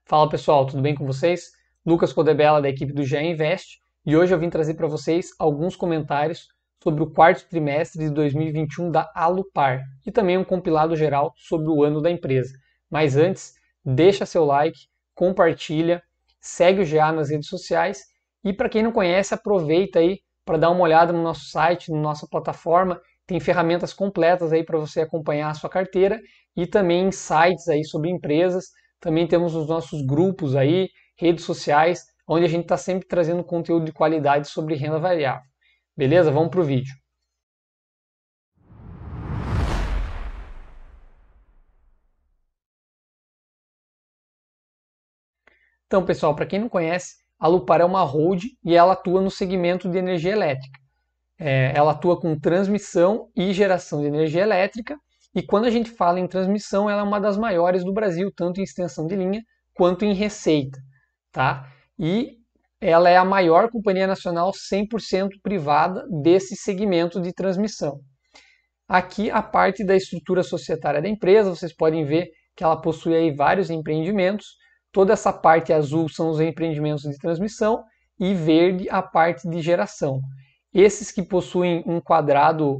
Fala pessoal, tudo bem com vocês? Lucas Codebella da equipe do GE Invest e hoje eu vim trazer para vocês alguns comentários sobre o quarto trimestre de 2021 da Alupar e também um compilado geral sobre o ano da empresa. Mas antes, deixa seu like, compartilha, segue o GA nas redes sociais e para quem não conhece, aproveita aí para dar uma olhada no nosso site, na nossa plataforma. Tem ferramentas completas aí para você acompanhar a sua carteira e também insights aí sobre empresas. Também temos os nossos grupos aí, redes sociais, onde a gente está sempre trazendo conteúdo de qualidade sobre renda variável. Beleza? Vamos para o vídeo. Então, pessoal, para quem não conhece, a Lupar é uma holding e ela atua no segmento de energia elétrica. Ela atua com transmissão e geração de energia elétrica. E quando a gente fala em transmissão, ela é uma das maiores do Brasil, tanto em extensão de linha quanto em receita. Tá? E ela é a maior companhia nacional 100% privada desse segmento de transmissão. Aqui a parte da estrutura societária da empresa, vocês podem ver que ela possui aí vários empreendimentos. Toda essa parte azul são os empreendimentos de transmissão e verde a parte de geração. Esses que possuem um quadrado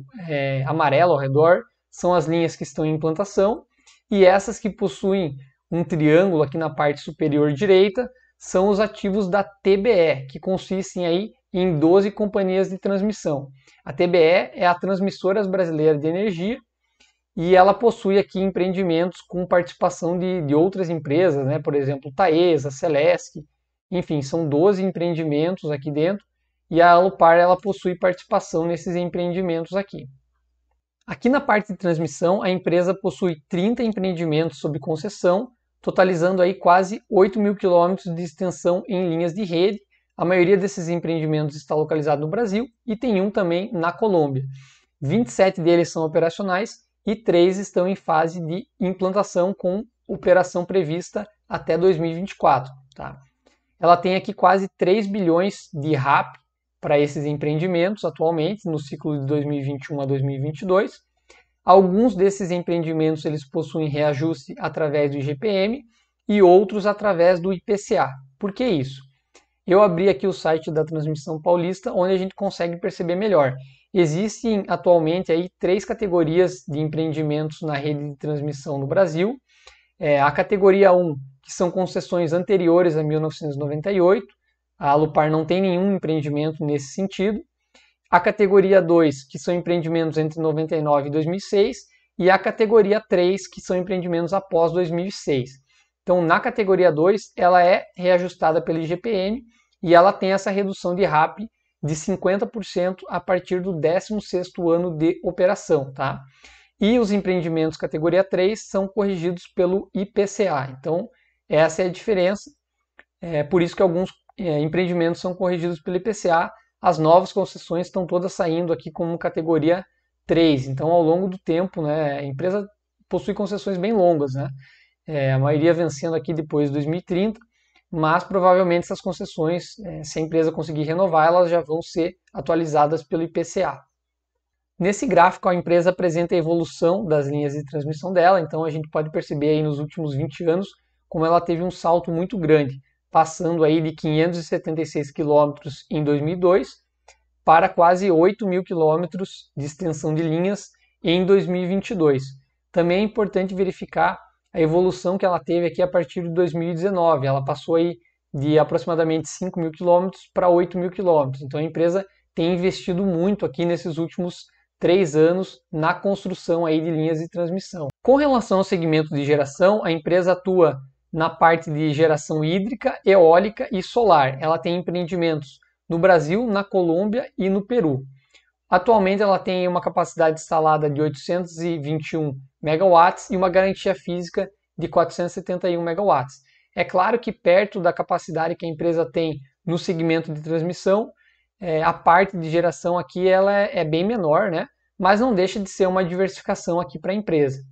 amarelo ao redor são as linhas que estão em implantação e essas que possuem um triângulo aqui na parte superior direita são os ativos da TBE, que consistem aí em 12 companhias de transmissão. A TBE é a Transmissoras Brasileira de Energia e ela possui aqui empreendimentos com participação de outras empresas, né? Por exemplo, Taesa, Celesc, enfim, são 12 empreendimentos aqui dentro e a Alupar ela possui participação nesses empreendimentos aqui. Aqui na parte de transmissão, a empresa possui 30 empreendimentos sob concessão, totalizando aí quase 8 mil quilômetros de extensão em linhas de rede. A maioria desses empreendimentos está localizado no Brasil e tem um também na Colômbia. 27 deles são operacionais e 3 estão em fase de implantação com operação prevista até 2024. Tá? Ela tem aqui quase 3 bilhões de RAP para esses empreendimentos atualmente, no ciclo de 2021 a 2022. Alguns desses empreendimentos eles possuem reajuste através do IGPM e outros através do IPCA. Por que isso? Eu abri aqui o site da Transmissão Paulista, onde a gente consegue perceber melhor. Existem atualmente aí 3 categorias de empreendimentos na rede de transmissão no Brasil. A categoria 1, que são concessões anteriores a 1998. A Alupar não tem nenhum empreendimento nesse sentido. A categoria 2, que são empreendimentos entre 99 e 2006, e a categoria 3, que são empreendimentos após 2006. Então, na categoria 2, ela é reajustada pelo IGPM e ela tem essa redução de RAP de 50% a partir do 16º ano de operação. Tá? E os empreendimentos categoria 3 são corrigidos pelo IPCA. Então, essa é a diferença. Por isso que alguns empreendimentos são corrigidos pelo IPCA. As novas concessões estão todas saindo aqui como categoria 3. Então, ao longo do tempo, né, a empresa possui concessões bem longas, né? A maioria vencendo aqui depois de 2030, mas provavelmente essas concessões, se a empresa conseguir renovar, elas já vão ser atualizadas pelo IPCA. Nesse gráfico, a empresa apresenta a evolução das linhas de transmissão dela, então a gente pode perceber aí nos últimos 20 anos como ela teve um salto muito grande, passando aí de 576 quilômetros em 2002 para quase 8 mil quilômetros de extensão de linhas em 2022. Também é importante verificar a evolução que ela teve aqui a partir de 2019. Ela passou aí de aproximadamente 5 mil quilômetros para 8 mil quilômetros. Então a empresa tem investido muito aqui nesses últimos 3 anos na construção aí de linhas de transmissão. Com relação ao segmento de geração, a empresa atua na parte de geração hídrica, eólica e solar. Ela tem empreendimentos no Brasil, na Colômbia e no Peru. Atualmente ela tem uma capacidade instalada de 821 megawatts e uma garantia física de 471 megawatts. É claro que perto da capacidade que a empresa tem no segmento de transmissão, a parte de geração aqui ela é bem menor, né? Mas não deixa de ser uma diversificação aqui para a empresa.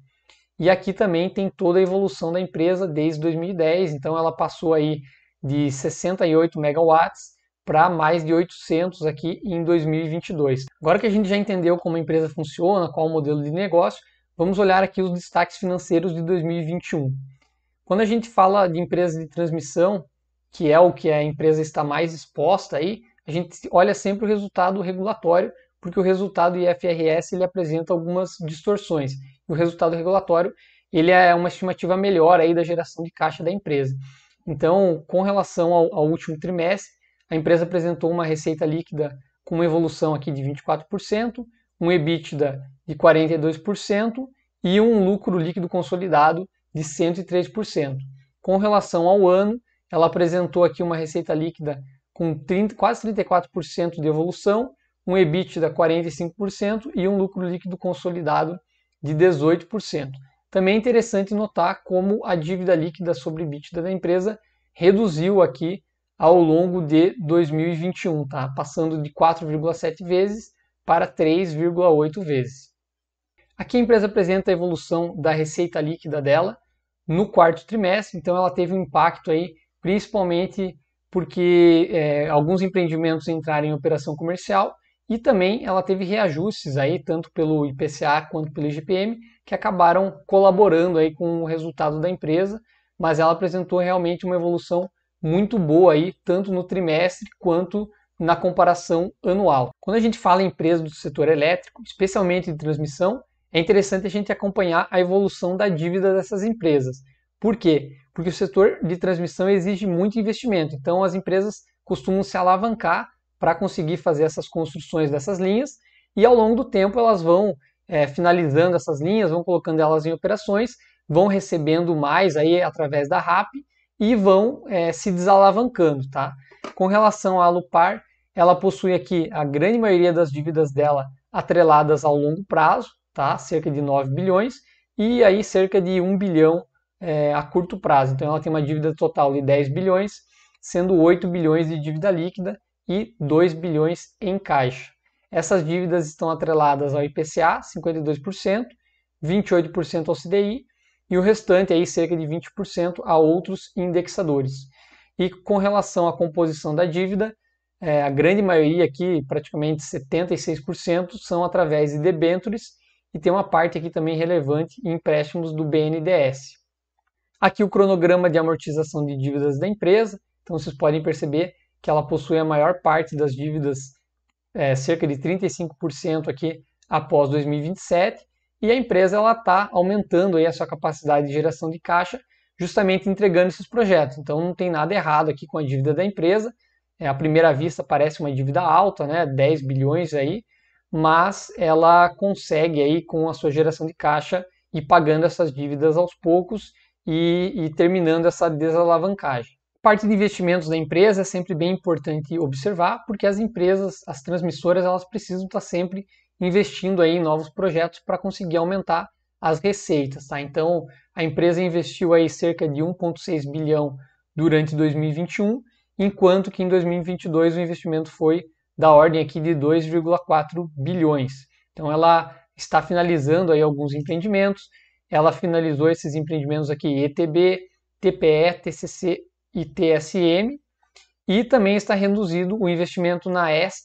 E aqui também tem toda a evolução da empresa desde 2010, então ela passou aí de 68 megawatts para mais de 800 aqui em 2022. Agora que a gente já entendeu como a empresa funciona, qual o modelo de negócio, vamos olhar aqui os destaques financeiros de 2021. Quando a gente fala de empresa de transmissão, que é o que a empresa está mais exposta aí, a gente olha sempre o resultado regulatório, porque o resultado IFRS ele apresenta algumas distorções. O resultado regulatório ele é uma estimativa melhor aí da geração de caixa da empresa. Então, com relação ao último trimestre, a empresa apresentou uma receita líquida com uma evolução aqui de 24%, um EBITDA de 42% e um lucro líquido consolidado de 103%. Com relação ao ano, ela apresentou aqui uma receita líquida com quase 34% de evolução, um EBITDA de 45% e um lucro líquido consolidado de 18%. Também é interessante notar como a dívida líquida sobre EBITDA da empresa reduziu aqui ao longo de 2021, tá? Passando de 4,7 vezes para 3,8 vezes. Aqui a empresa apresenta a evolução da receita líquida dela no quarto trimestre, então ela teve um impacto aí, principalmente porque alguns empreendimentos entraram em operação comercial e também ela teve reajustes aí, tanto pelo IPCA quanto pelo IGPM, que acabaram colaborando aí com o resultado da empresa, mas ela apresentou realmente uma evolução muito boa aí, tanto no trimestre quanto na comparação anual. Quando a gente fala em empresas do setor elétrico, especialmente de transmissão, é interessante a gente acompanhar a evolução da dívida dessas empresas. Por quê? Porque o setor de transmissão exige muito investimento, então as empresas costumam se alavancar para conseguir fazer essas construções dessas linhas e ao longo do tempo elas vão finalizando essas linhas, vão colocando elas em operações, vão recebendo mais aí através da RAP e vão se desalavancando, tá? Com relação à Alupar, ela possui aqui a grande maioria das dívidas dela atreladas ao longo prazo, tá? Cerca de 9 bilhões, e aí cerca de 1 bilhão a curto prazo. Então ela tem uma dívida total de 10 bilhões, sendo 8 bilhões de dívida líquida e 2 bilhões em caixa. Essas dívidas estão atreladas ao IPCA, 52%, 28% ao CDI, e o restante, aí, cerca de 20%, a outros indexadores. E com relação à composição da dívida, a grande maioria aqui, praticamente 76%, são através de debêntures e tem uma parte aqui também relevante em empréstimos do BNDES. Aqui o cronograma de amortização de dívidas da empresa, então vocês podem perceber que ela possui a maior parte das dívidas, cerca de 35% aqui após 2027, e a empresa está aumentando aí a sua capacidade de geração de caixa, justamente entregando esses projetos. Então não tem nada errado aqui com a dívida da empresa. À primeira vista parece uma dívida alta, né, 10 bilhões aí, mas ela consegue aí com a sua geração de caixa ir pagando essas dívidas aos poucos e terminando essa desalavancagem. Parte de investimentos da empresa é sempre bem importante observar, porque as empresas, as transmissoras, elas precisam estar sempre investindo aí em novos projetos para conseguir aumentar as receitas, tá? Então, a empresa investiu aí cerca de 1,6 bilhão durante 2021, enquanto que em 2022 o investimento foi da ordem aqui de 2,4 bilhões. Então, ela está finalizando aí alguns empreendimentos. Ela finalizou esses empreendimentos aqui ETB, TPE, TCC e TSM, e também está reduzido o investimento na EST,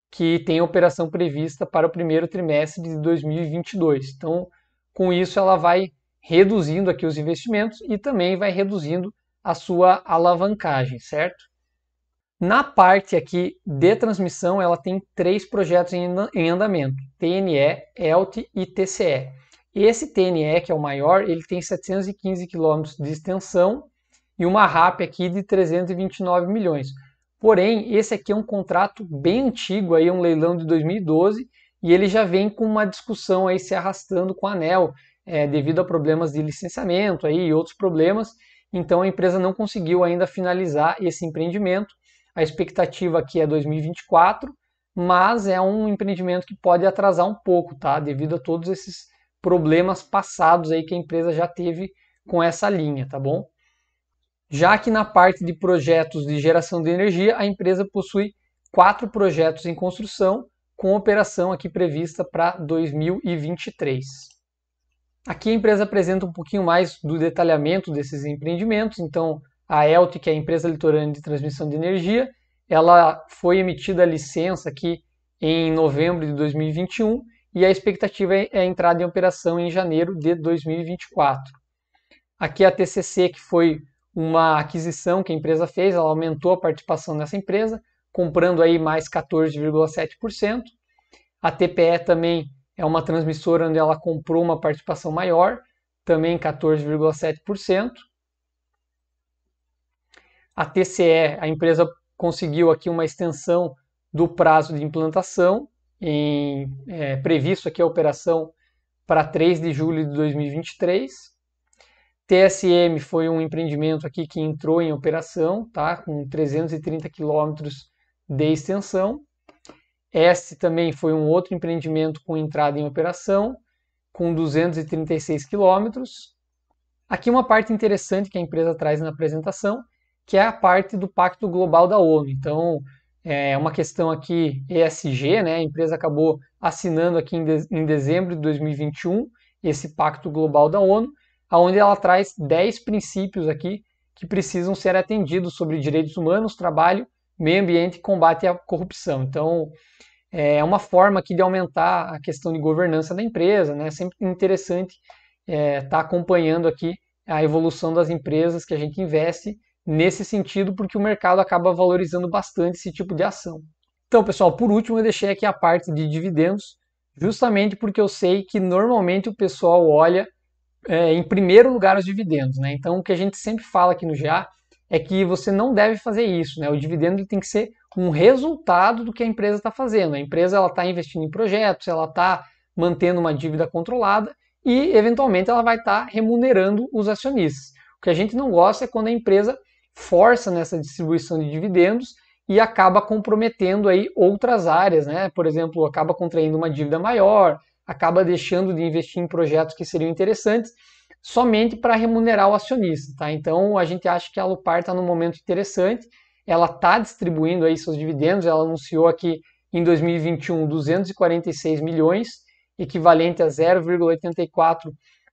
que tem operação prevista para o primeiro trimestre de 2022. Então, com isso, ela vai reduzindo aqui os investimentos e também vai reduzindo a sua alavancagem, certo? Na parte aqui de transmissão, ela tem 3 projetos em andamento, TNE, ELTE e TCE. Esse TNE, que é o maior, ele tem 715 km de extensão e uma RAP aqui de 329 milhões. Porém, esse aqui é um contrato bem antigo, aí, um leilão de 2012, e ele já vem com uma discussão aí se arrastando com a ANEEL, devido a problemas de licenciamento aí, e outros problemas. Então a empresa não conseguiu ainda finalizar esse empreendimento. A expectativa aqui é 2024, mas é um empreendimento que pode atrasar um pouco, tá? Devido a todos esses problemas passados aí que a empresa já teve com essa linha, tá bom? Já que na parte de projetos de geração de energia, a empresa possui 4 projetos em construção, com operação aqui prevista para 2023. Aqui a empresa apresenta um pouquinho mais do detalhamento desses empreendimentos. Então, a ELTE, que é a empresa litorânea de transmissão de energia, ela foi emitida a licença aqui em novembro de 2021 e a expectativa é a entrada em operação em janeiro de 2024. Aqui a TCC, que foi uma aquisição que a empresa fez, ela aumentou a participação nessa empresa, comprando aí mais 14,7%. A TPE também é uma transmissora onde ela comprou uma participação maior, também 14,7%. A TCE, a empresa conseguiu aqui uma extensão do prazo de implantação, previsto aqui a operação para 3 de julho de 2023. TSM foi um empreendimento aqui que entrou em operação, tá? Com 330 quilômetros de extensão. S também foi um outro empreendimento com entrada em operação, com 236 quilômetros. Aqui uma parte interessante que a empresa traz na apresentação, que é a parte do Pacto Global da ONU. Então, é uma questão aqui ESG, né? A empresa acabou assinando aqui em dezembro de 2021 esse Pacto Global da ONU, onde ela traz 10 princípios aqui que precisam ser atendidos sobre direitos humanos, trabalho, meio ambiente e combate à corrupção. Então, é uma forma aqui de aumentar a questão de governança da empresa, né? É sempre interessante estar acompanhando aqui a evolução das empresas que a gente investe nesse sentido, porque o mercado acaba valorizando bastante esse tipo de ação. Então, pessoal, por último, eu deixei aqui a parte de dividendos, justamente porque eu sei que normalmente o pessoal olha em primeiro lugar os dividendos, né? Então, o que a gente sempre fala aqui no GA é que você não deve fazer isso, né? O dividendo tem que ser um resultado do que a empresa está fazendo. A empresa está investindo em projetos, ela está mantendo uma dívida controlada e, eventualmente, ela vai estar remunerando os acionistas. O que a gente não gosta é quando a empresa força nessa distribuição de dividendos e acaba comprometendo aí outras áreas, né? Por exemplo, acaba contraindo uma dívida maior, acaba deixando de investir em projetos que seriam interessantes somente para remunerar o acionista, tá? Então a gente acha que a Alupar está num momento interessante, ela está distribuindo aí seus dividendos, ela anunciou aqui em 2021 246 milhões, equivalente a 0,84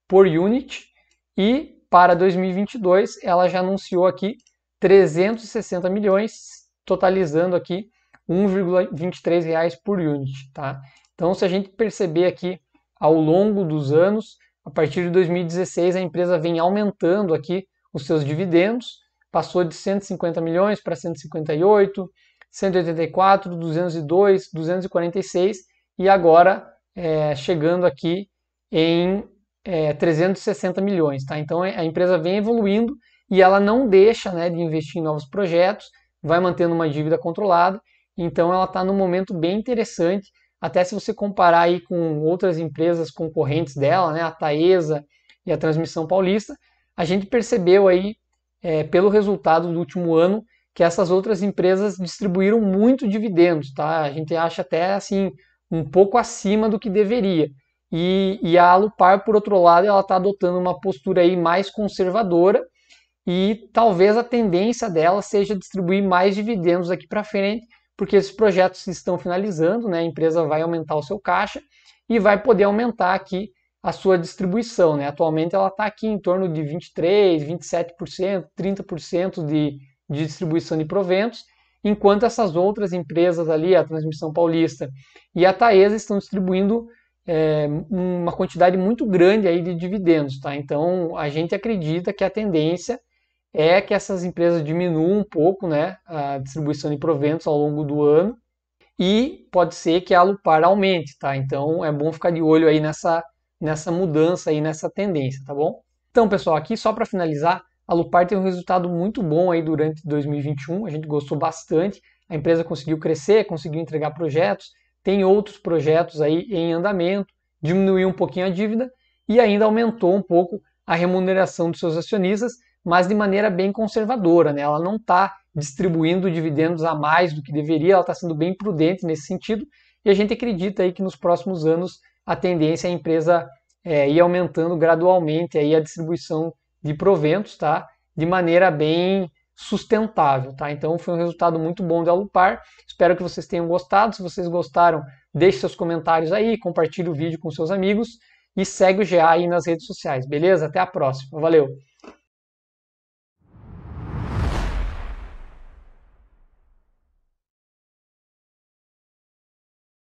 por unit, e para 2022 ela já anunciou aqui 360 milhões, totalizando aqui R$ 1,23 por unit, tá? Então, se a gente perceber aqui ao longo dos anos, a partir de 2016 a empresa vem aumentando aqui os seus dividendos, passou de 150 milhões para 158, 184, 202, 246 e agora chegando aqui em 360 milhões, tá? Então a empresa vem evoluindo e ela não deixa, né, de investir em novos projetos, vai mantendo uma dívida controlada, então ela está num momento bem interessante. Até se você comparar aí com outras empresas concorrentes dela, né, a Taesa e a Transmissão Paulista, a gente percebeu aí, pelo resultado do último ano, que essas outras empresas distribuíram muito dividendos, tá? A gente acha até assim um pouco acima do que deveria. E a Alupar, por outro lado, ela está adotando uma postura aí mais conservadora e talvez a tendência dela seja distribuir mais dividendos aqui para frente, porque esses projetos estão finalizando, né? A empresa vai aumentar o seu caixa e vai poder aumentar aqui a sua distribuição, né? Atualmente ela está aqui em torno de 23%, 27%, 30% de distribuição de proventos, enquanto essas outras empresas ali, a Transmissão Paulista e a Taesa, estão distribuindo uma quantidade muito grande aí de dividendos, tá? Então a gente acredita que a tendência é que essas empresas diminuam um pouco, né, a distribuição de proventos ao longo do ano e pode ser que a Alupar aumente, tá? Então é bom ficar de olho aí nessa mudança aí, nessa tendência, tá bom? Então, pessoal, aqui só para finalizar, a Alupar teve um resultado muito bom aí durante 2021, a gente gostou bastante, a empresa conseguiu crescer, conseguiu entregar projetos, tem outros projetos aí em andamento, diminuiu um pouquinho a dívida e ainda aumentou um pouco a remuneração dos seus acionistas, mas de maneira bem conservadora, né? Ela não está distribuindo dividendos a mais do que deveria, ela está sendo bem prudente nesse sentido, e a gente acredita aí que nos próximos anos a tendência é a empresa ir aumentando gradualmente aí a distribuição de proventos, tá? De maneira bem sustentável, tá? Então foi um resultado muito bom da Alupar, espero que vocês tenham gostado. Se vocês gostaram, deixe seus comentários aí, compartilhe o vídeo com seus amigos e segue o GA aí nas redes sociais, beleza? Até a próxima, valeu!